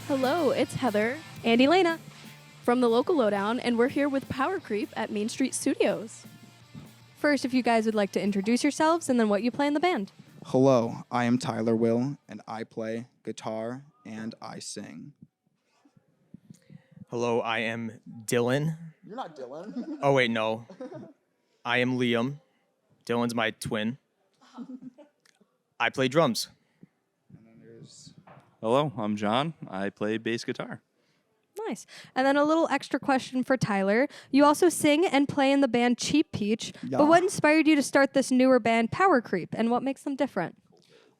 Hello, it's Heather And Elena. from the local lowdown, and we're here with Power Creep at Main Street Studios. First, if you guys would like to introduce yourselves and then what you play in the band. Hello, I am Tyler Will, and I play guitar and I sing. Hello, I am Dylan. You're not Dylan. Oh, wait, no. I am Liam. Dylan's my twin. I play drums. And then there's Hello, I'm John. I play bass guitar. Nice. And then a little extra question for Tyler. You also sing and play in the band Cheap Peach, Yeah. but what inspired you to start this newer band, Power Creep, and what makes them different?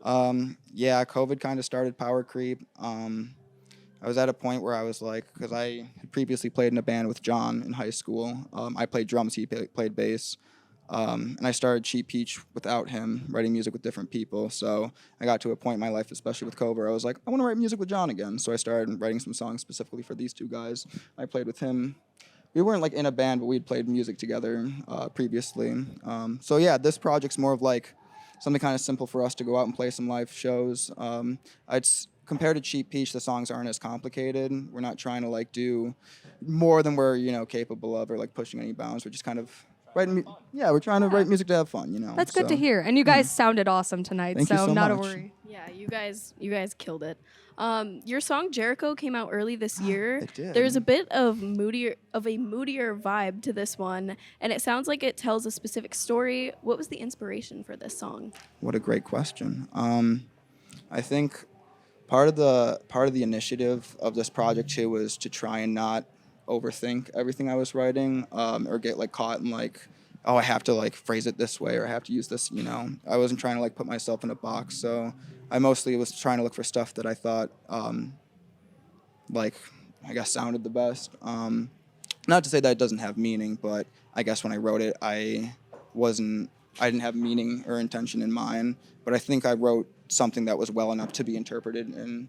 COVID kind of started Power Creep. I was at a point where I was like, because I had previously played in a band with John in high school. I played drums, he played bass. And I started Cheap Peach without him, writing music with different people. So I got to a point in my life, especially with COVID, where I was like, I want to write music with John again. So I started writing some songs specifically for these two guys. I played with him. We weren't like in a band, but we'd played music together previously. So yeah, this project's more of like something kind of simple for us to go out and play some live shows. Compared to Cheap Peach, the songs aren't as complicated. We're not trying to like do more than we're capable of or like pushing any bounds. We're just kind of we're trying to write music to have fun, That's good to hear. And you guys sounded awesome tonight, Thank you so not a much. worry. Yeah, you guys killed it. Your song Jericho came out early this year. It did. There's a bit of a moodier vibe to this one, and it sounds like it tells a specific story. What was the inspiration for this song? What a great question. I think part of the initiative of this project too was to try and not overthink everything I was writing, or get like caught in like, oh, I have to like phrase it this way or I have to use this. I wasn't trying to like put myself in a box. So I mostly was trying to look for stuff that I thought sounded the best. Not to say that it doesn't have meaning, but I guess when I wrote it, I didn't have meaning or intention in mind, but I think I wrote something that was well enough to be interpreted in,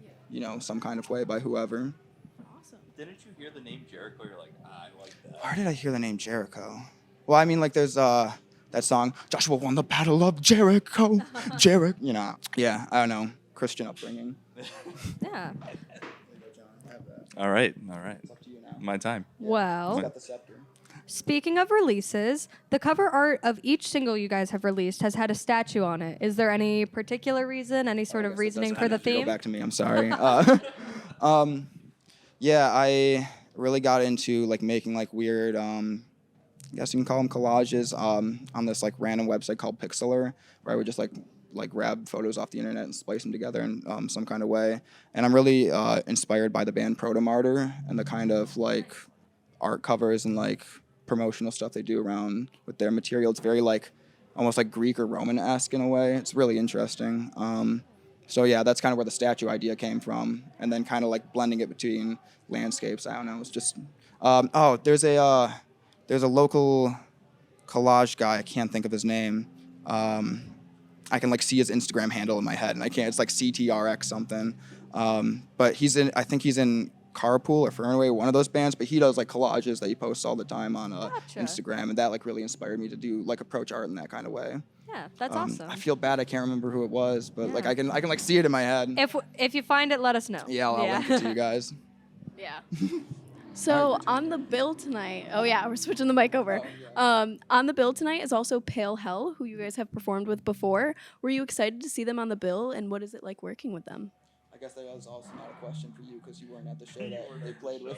some kind of way by whoever. Awesome. Didn't you hear the name Jericho? You're like, I like that. Where did I hear the name Jericho? Well, I mean, like there's that song, Joshua won the battle of Jericho, Jericho, Yeah, I don't know, Christian upbringing. Yeah. All right. It's up to you now. My time. Well, Got the scepter. speaking of releases, the cover art of each single you guys have released has had a statue on it. Is there any particular reason, any sort of reasoning for the Go theme? back to me. I'm sorry. I really got into like making like weird, I guess you can call them collages, on this like random website called Pixlr, where I would just like grab photos off the internet and splice them together in some kind of way. And I'm really inspired by the band Protomartyr and the kind of like art covers and like promotional stuff they do around with their material. It's very like almost like Greek or Roman-esque in a way. It's really interesting. So yeah, that's kind of where the statue idea came from, and then kind of like blending it between landscapes. I don't know. It's just there's a local collage guy. I can't think of his name. I can like see his Instagram handle in my head, and I can't. It's like CTRX something. But I think he's in Carpool or Fernway, one of those bands. But he does like collages that he posts all the time on Gotcha. Instagram, and that like really inspired me to do like approach art in that kind of way. Yeah, that's awesome. I feel bad I can't remember who it was, but like Yeah. I can like see it in my head. If you find it, let us know. Yeah, I'll link it to you guys. Yeah. So on the bill tonight, we're switching the mic over. On the bill tonight is also Pale Hell, who you guys have performed with before. Were you excited to see them on the bill, and what is it like working with them? I guess that was also not a question for you because you weren't at the show that they played with.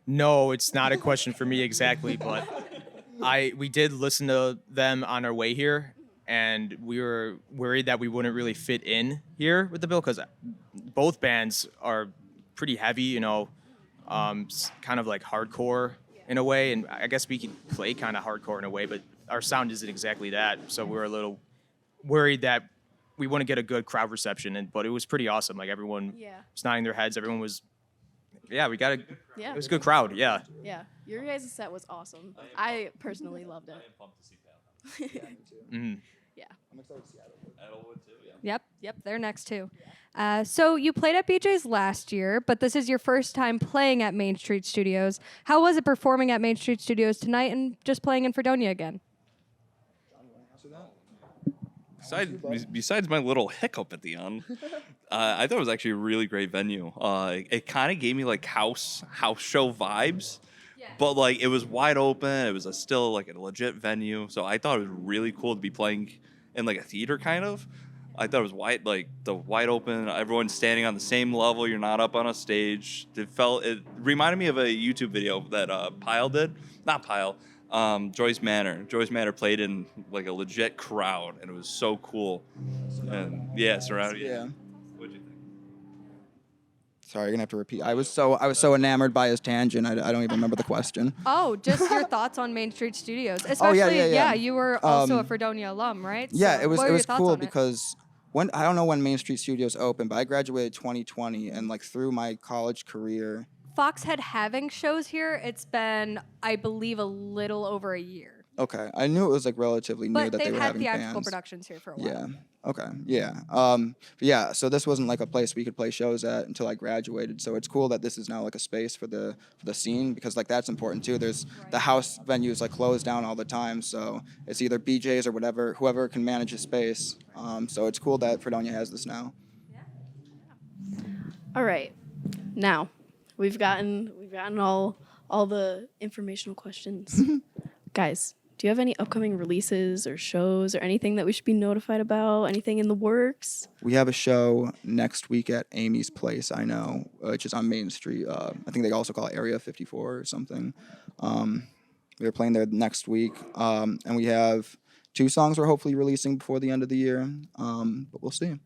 No, it's not a question for me exactly, but we did listen to them on our way here, and we were worried that we wouldn't really fit in here with the bill because both bands are pretty heavy, kind of like hardcore in a way, and I guess we can play kind of hardcore in a way, but our sound isn't exactly that, so we were a little worried that we wouldn't get a good crowd reception, but it was pretty awesome. Like everyone was nodding their heads, everyone was, it was a good crowd, yeah. Yeah, your guys' set was awesome. I personally loved it. I am pumped to see Pal. Mm-hmm. Yeah. I'm excited to see Adelwood too, yeah. Yep, they're next too. So you played at BJ's last year, but this is your first time playing at Main Street Studios. How was it performing at Main Street Studios tonight and just playing in Fredonia again? John, you want to answer that? Besides my little hiccup at the end, I thought it was actually a really great venue. It kind of gave me like house show vibes, but like it was wide open. It was still like a legit venue. So I thought it was really cool to be playing in like a theater kind of. I thought it was wide open. Everyone's standing on the same level. You're not up on a stage. It reminded me of a YouTube video that Pyle did. Not Pyle. Joyce Manor. Joyce Manor played in like a legit crowd, and it was so cool. And yeah, surrounded. Yeah. What'd you think? Sorry, you're gonna have to repeat. I was so enamored by his tangent. I don't even remember the question. Oh, just your thoughts on Main Street Studios, especially. yeah. You were also a Fredonia alum, right? Yeah, So it was what were your thoughts cool on it? because I don't know when Main Street Studios opened, but I graduated 2020, and like through my college career. Foxhead having shows here, it's been, I believe, a little over a year. Okay, I knew it was like relatively new But that they they've were had having theatrical bands. productions here for a while. Yeah. Okay. Yeah. But yeah. So this wasn't like a place we could play shows at until I graduated. So it's cool that this is now like a space for the scene because like that's important too. There's the house venues like close down all the time. So it's either BJ's or whoever can manage a space. So it's cool that Fredonia has this now. All right. Now, we've gotten all the informational questions. Guys, do you have any upcoming releases or shows or anything that we should be notified about? Anything in the works? We have a show next week at Amy's Place, I know, which is on Main Street. I think they also call it Area 54 or something. We're playing there next week. And we have 2 songs we're hopefully releasing before the end of the year. But we'll see.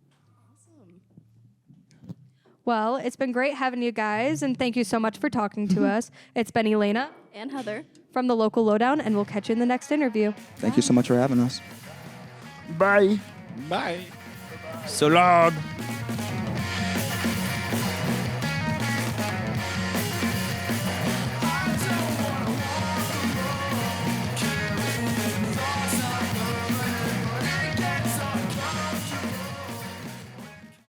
Well, it's been great having you guys, and thank you so much for talking to us. It's been Elena And Heather. from the Local Lowdown, and we'll catch you in the next interview. Thank you so much for having us. Bye. So long.